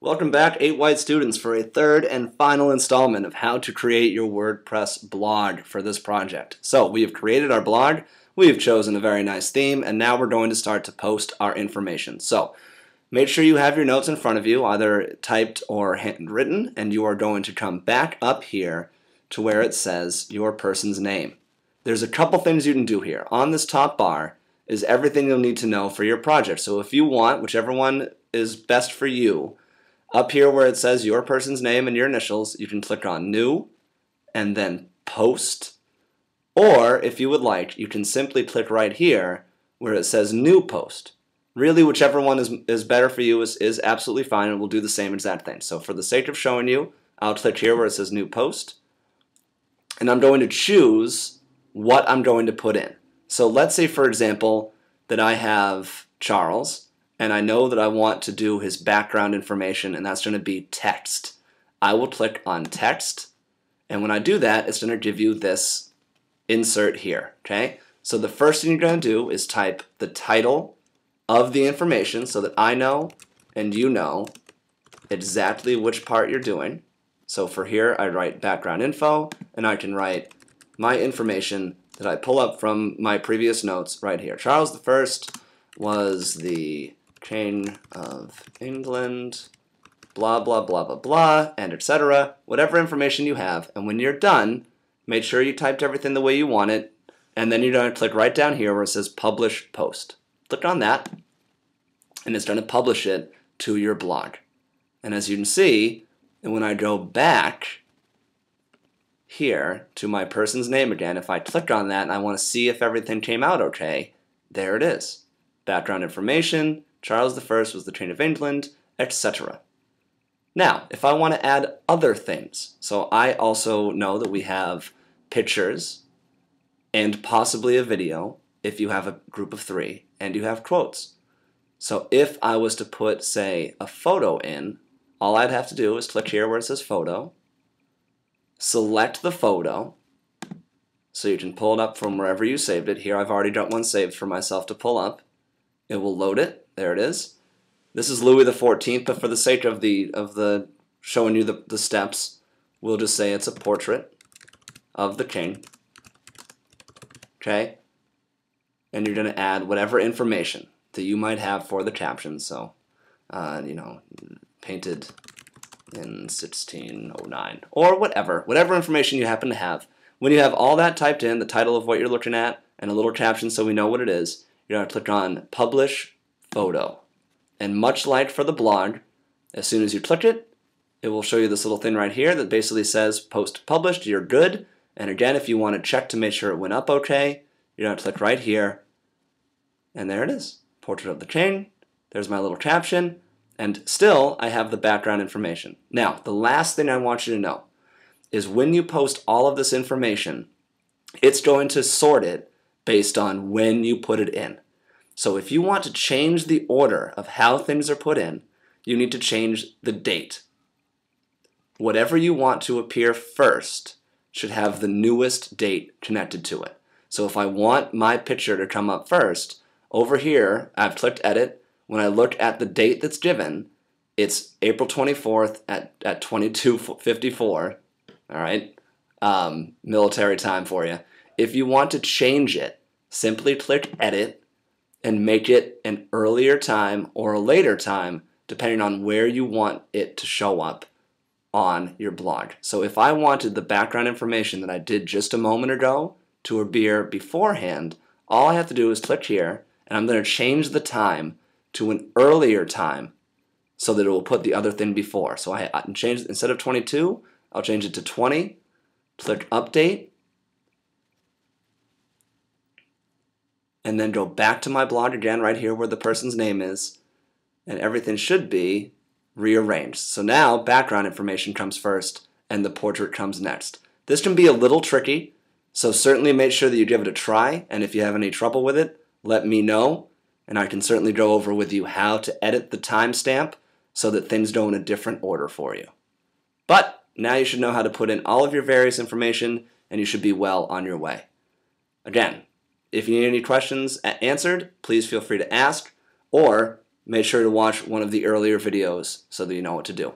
Welcome back, 8 White students, for a third and final installment of how to create your WordPress blog for this project. So we have created our blog, we have chosen a very nice theme, and now we're going to start to post our information. So make sure you have your notes in front of you, either typed or handwritten, and you are going to come back up here to where it says your person's name. There's a couple things you can do here. On this top bar is everything you'll need to know for your project. So if you want, whichever one is best for you, up here where it says your person's name and your initials, you can click on New and then Post. Or, if you would like, you can simply click right here where it says New Post. Really, whichever one is better for you is absolutely fine, and we'll do the same exact thing. So for the sake of showing you, I'll click here where it says New Post, and I'm going to choose what I'm going to put in. So let's say, for example, that I have Charles, and I know that I want to do his background information, and that's going to be text. I will click on text, and when I do that, it's going to give you this insert here, okay? So the first thing you're going to do is type the title of the information so that I know and you know exactly which part you're doing. So for here, I write background info, and I can write my information that I pull up from my previous notes right here. Charles I was the King of England, blah, blah, blah, blah, blah, and etc. Whatever information you have. And when you're done, make sure you typed everything the way you want it, and then you're going to click right down here where it says Publish Post. Click on that, and it's going to publish it to your blog. And as you can see, when I go back here to my person's name again, if I click on that and I want to see if everything came out okay, there it is. Background information, Charles I was the King of England, etc. Now, if I want to add other things, so I also know that we have pictures and possibly a video if you have a group of 3 and you have quotes. So if I was to put, say, a photo in, all I'd have to do is click here where it says photo, select the photo, so you can pull it up from wherever you saved it. Here I've already got one saved for myself to pull up. It will load it. There it is. This is Louis XIV, but for the sake of the showing you the steps, we'll just say it's a portrait of the king. Okay? And you're going to add whatever information that you might have for the caption. So, painted in 1609, or whatever information you happen to have. When you have all that typed in, the title of what you're looking at, and a little caption so we know what it is, you're going to click on Publish Photo. And much like for the blog, as soon as you click it, it will show you this little thing right here that basically says Post Published, you're good. And again, if you want to check to make sure it went up okay, you're going to click right here, and there it is. Portrait of the King. There's my little caption. And still, I have the background information. Now, the last thing I want you to know is when you post all of this information, it's going to sort it based on when you put it in. So if you want to change the order of how things are put in, you need to change the date. Whatever you want to appear first should have the newest date connected to it. So if I want my picture to come up first, over here, I've clicked Edit. When I look at the date that's given, it's April 24th at 22:54. All right, military time for you. If you want to change it, simply click Edit and make it an earlier time or a later time, depending on where you want it to show up on your blog. So if I wanted the background information that I did just a moment ago to appear beforehand, all I have to do is click here, and I'm going to change the time to an earlier time so that it will put the other thing before. So I can change, instead of 22, I'll change it to 20, click Update, and then go back to my blog again right here where the person's name is, and everything should be rearranged. So now background information comes first and the portrait comes next. This can be a little tricky, so certainly make sure that you give it a try, and if you have any trouble with it, let me know, and I can certainly go over with you how to edit the timestamp so that things go in a different order for you. But now you should know how to put in all of your various information, and you should be well on your way. Again, if you need any questions answered, please feel free to ask, or make sure to watch one of the earlier videos so that you know what to do.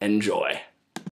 Enjoy.